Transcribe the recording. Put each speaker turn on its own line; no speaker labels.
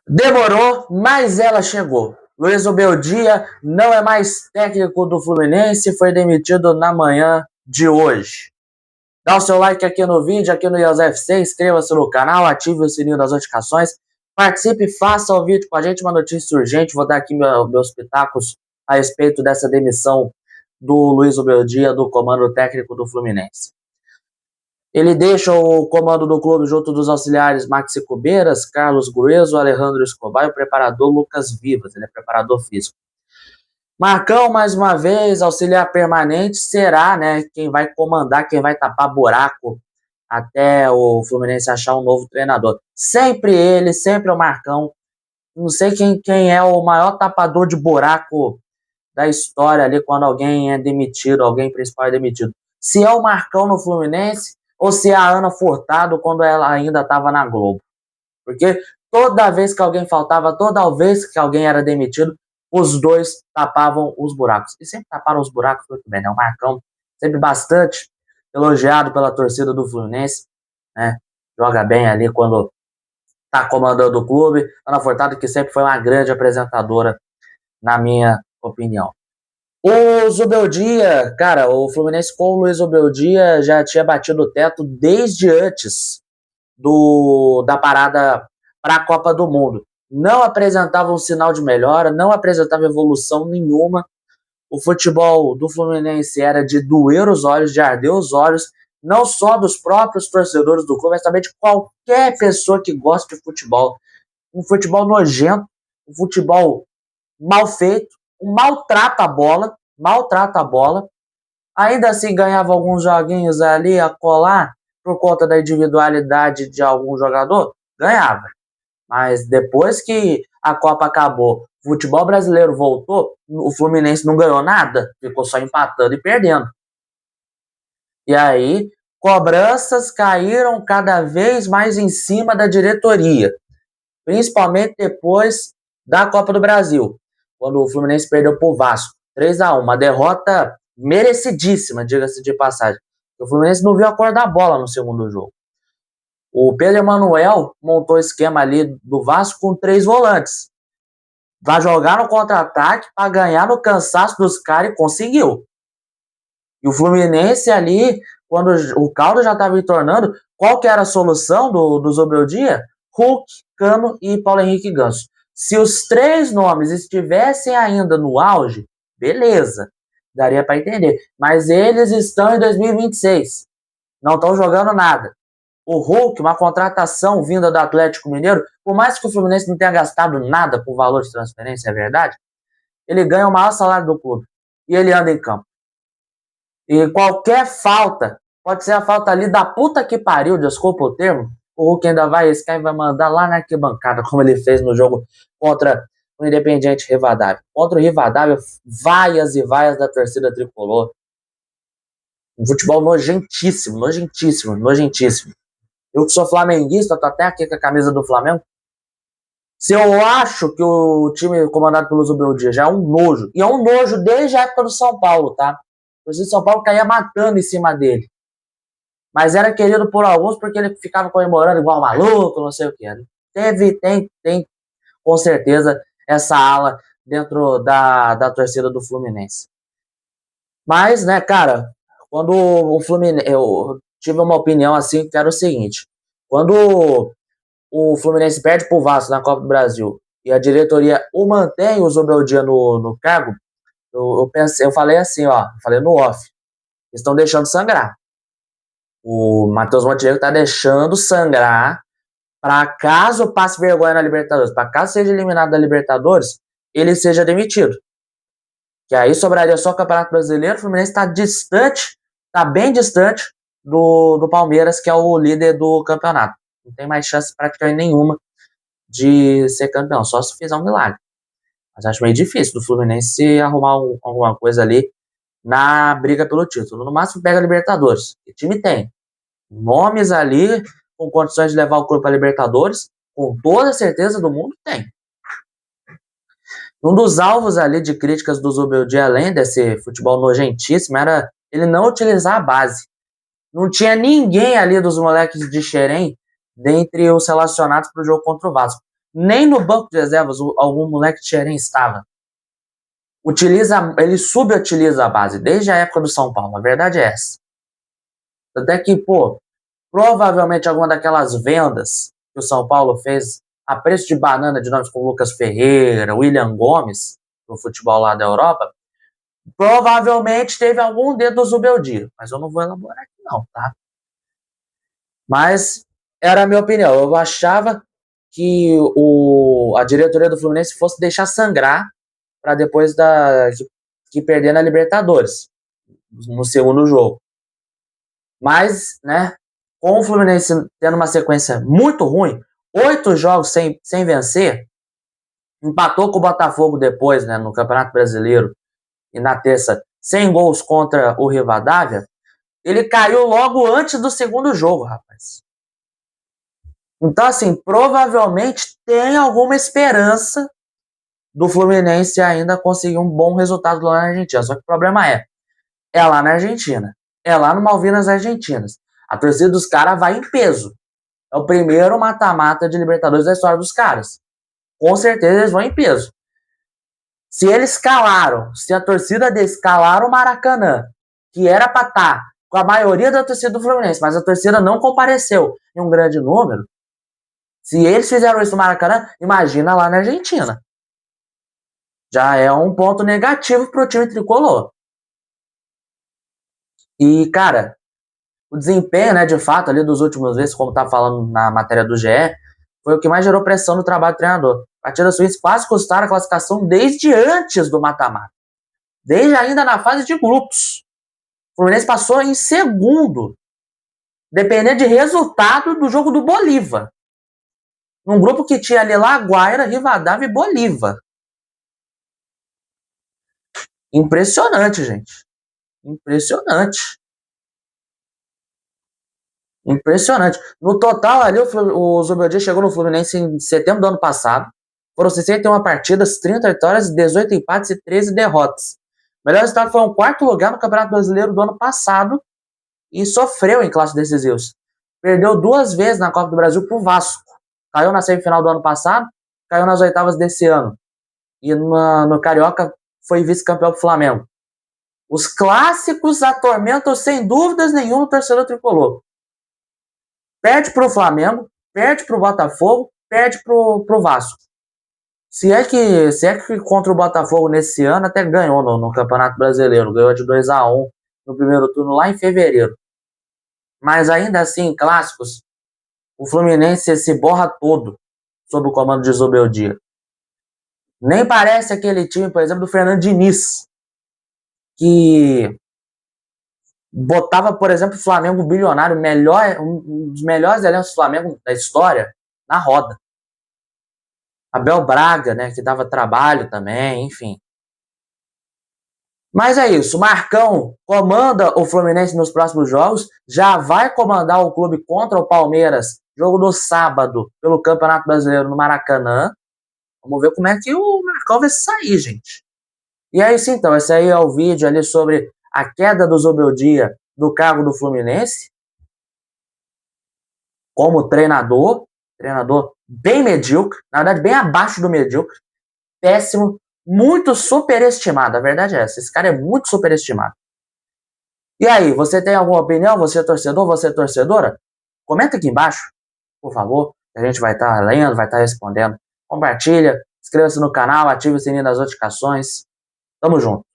Demorou, mas ela chegou. Luiz Obeldia não é mais técnico do Fluminense, foi demitido na manhã de hoje. Dá o seu like aqui no vídeo, aqui no IosFC, inscreva-se no canal, ative o sininho das notificações, participe e faça o vídeo com a gente, uma notícia urgente. Vou dar aqui meus pitacos a respeito dessa demissão do Luiz Obeldia do comando técnico do Fluminense. Ele deixa o comando do clube junto dos auxiliares Maxi Cubeiras, Carlos Grueso, Alejandro Escobar e o preparador Lucas Vivas, ele é preparador físico. Marcão, mais uma vez, auxiliar permanente, será, né, quem vai comandar, quem vai tapar buraco até o Fluminense achar um novo treinador. Sempre ele, sempre o Marcão. Não sei quem é o maior tapador de buraco da história ali quando alguém é demitido, alguém principal é demitido. Se é o Marcão no Fluminense ou se é a Ana Furtado quando ela ainda estava na Globo. Porque toda vez que alguém faltava, toda vez que alguém era demitido, os dois tapavam os buracos. E sempre taparam os buracos muito bem, né? O Marcão sempre bastante elogiado pela torcida do Fluminense, né? Joga bem ali quando tá comandando o clube. Ana Furtado, que sempre foi uma grande apresentadora, na minha opinião. O Zubeldia, cara, o Fluminense com o Luiz Zubeldia já tinha batido o teto desde antes da parada para a Copa do Mundo. Não apresentava um sinal de melhora, não apresentava evolução nenhuma. O futebol do Fluminense era de doer os olhos, de arder os olhos, não só dos próprios torcedores do clube, mas também de qualquer pessoa que gosta de futebol. Um futebol nojento, um futebol mal feito, maltrata a bola, ainda assim ganhava alguns joguinhos ali a colar por conta da individualidade de algum jogador, ganhava. Mas depois que a Copa acabou, o futebol brasileiro voltou, o Fluminense não ganhou nada, ficou só empatando e perdendo. E aí, cobranças caíram cada vez mais em cima da diretoria, principalmente depois da Copa do Brasil, quando o Fluminense perdeu para o Vasco, 3-1, uma derrota merecidíssima, diga-se de passagem. O Fluminense não viu a cor da bola no segundo jogo. O Pedro Emanuel montou o esquema ali do Vasco com 3 volantes. Vai jogar no contra-ataque para ganhar no cansaço dos caras e conseguiu. E o Fluminense ali, quando o caldo já estava entornando, qual que era a solução do Zubeldia? Hulk, Cano e Paulo Henrique Ganso. Se os 3 nomes estivessem ainda no auge, beleza, daria para entender. Mas eles estão em 2026, não estão jogando nada. O Hulk, uma contratação vinda do Atlético Mineiro, por mais que o Fluminense não tenha gastado nada por valor de transferência, é verdade, ele ganha o maior salário do clube e ele anda em campo. E qualquer falta, pode ser a falta ali da puta que pariu, desculpa o termo, o Hulk ainda vai riscar e vai mandar lá na arquibancada, como ele fez no jogo contra o Independiente Rivadavia. Contra o Rivadavia, vaias e vaias da torcida tricolor. Um futebol nojentíssimo, nojentíssimo, nojentíssimo. Eu que sou flamenguista, tô até aqui com a camisa do Flamengo. Se eu acho que o time comandado pelo Zubeldia já é um nojo, e é um nojo desde a época do São Paulo, tá? O São Paulo caía matando em cima dele. Mas era querido por alguns porque ele ficava comemorando igual maluco, não sei o que. Tem com certeza essa ala dentro da torcida do Fluminense. Mas, né, cara, quando o Fluminense... Eu tive uma opinião assim que era o seguinte. Quando o Fluminense perde pro Vasco na Copa do Brasil e a diretoria o mantém o Zubeldia no cargo, eu falei assim, ó, falei no off, eles estão deixando sangrar. O Matheus Montenegro está deixando sangrar para caso passe vergonha na Libertadores, para caso seja eliminado da Libertadores, ele seja demitido. Que aí sobraria só o Campeonato Brasileiro, o Fluminense está distante, está bem distante do Palmeiras, que é o líder do campeonato. Não tem mais chance praticamente nenhuma de ser campeão, só se fizer um milagre. Mas acho meio difícil do Fluminense arrumar alguma coisa ali na briga pelo título. No máximo pega a Libertadores. O time tem nomes ali com condições de levar o clube para a Libertadores, com toda a certeza do mundo, tem. Um dos alvos ali de críticas do Zubeldia, além desse futebol nojentíssimo, era ele não utilizar a base. Não tinha ninguém ali dos moleques de Xerém dentre os relacionados para o jogo contra o Vasco. Nem no banco de reservas algum moleque Xerém estava. Ele subutiliza a base desde a época do São Paulo. A verdade é essa. Até que, pô, provavelmente alguma daquelas vendas que o São Paulo fez a preço de banana de nomes como Lucas Ferreira, William Gomes, no futebol lá da Europa, provavelmente teve algum dedo do Zubeldia. Mas eu não vou elaborar aqui não, tá? Mas era a minha opinião. Eu achava que a diretoria do Fluminense fosse deixar sangrar para depois que perder na Libertadores, no segundo jogo. Mas, né, com o Fluminense tendo uma sequência muito ruim, 8 jogos sem vencer, empatou com o Botafogo depois, né, no Campeonato Brasileiro, e na terça, 100 gols contra o Rivadavia, ele caiu logo antes do segundo jogo, rapaz. Então, assim, provavelmente tem alguma esperança do Fluminense ainda conseguir um bom resultado lá na Argentina. Só que o problema é lá na Argentina. É lá no Malvinas Argentinas. A torcida dos caras vai em peso. É o primeiro mata-mata de Libertadores da história dos caras. Com certeza eles vão em peso. Se eles calaram, se a torcida deles calaram o Maracanã, que era pra estar com a maioria da torcida do Fluminense, mas a torcida não compareceu em um grande número, se eles fizeram isso no Maracanã, imagina lá na Argentina. Já é um ponto negativo pro time tricolor. E, cara, o desempenho, né, de fato, ali dos últimos meses, como tá falando na matéria do GE, foi o que mais gerou pressão no trabalho do treinador. Partidas suíças quase custaram a classificação desde antes do mata-mata. Desde ainda na fase de grupos. O Fluminense passou em segundo, dependendo de resultado do jogo do Bolívar. Num grupo que tinha ali Laguaira, Rivadavia e Bolívar. Impressionante, gente. Impressionante. Impressionante. No total, ali, o Zubeldia chegou no Fluminense em setembro do ano passado. Foram 61 partidas, 30 vitórias, 18 empates e 13 derrotas. O melhor resultado foi um quarto lugar no Campeonato Brasileiro do ano passado e sofreu em classes decisivos. Perdeu 2 vezes na Copa do Brasil pro Vasco. Caiu na semifinal do ano passado, caiu nas oitavas desse ano. E no Carioca foi vice-campeão pro Flamengo. Os clássicos atormentam sem dúvidas nenhuma o torcedor tricolor. Perde pro Flamengo, perde pro Botafogo, perde pro Vasco. Se é que contra o Botafogo nesse ano até ganhou no Campeonato Brasileiro, ganhou de 2-1 no primeiro turno lá em fevereiro. Mas ainda assim, em clássicos, o Fluminense se borra todo sob o comando de Zubeldia. Nem parece aquele time, por exemplo, do Fernando Diniz, que botava, por exemplo, o Flamengo bilionário, um dos melhores elencos do Flamengo da história, na roda. Abel Braga, né, que dava trabalho também, enfim. Mas é isso, o Marcão comanda o Fluminense nos próximos jogos, já vai comandar o clube contra o Palmeiras, jogo no sábado, pelo Campeonato Brasileiro no Maracanã. Vamos ver como é que o Marcão vai sair, gente. E é isso então, esse aí é o vídeo ali sobre a queda do Zubeldia do cargo do Fluminense, como treinador bem medíocre, na verdade bem abaixo do medíocre, péssimo, muito superestimado, a verdade é essa, esse cara é muito superestimado. E aí, você tem alguma opinião? Você é torcedor, você é torcedora? Comenta aqui embaixo, por favor, a gente vai estar lendo, vai estar respondendo. Compartilha, inscreva-se no canal, ative o sininho das notificações. Tamo junto.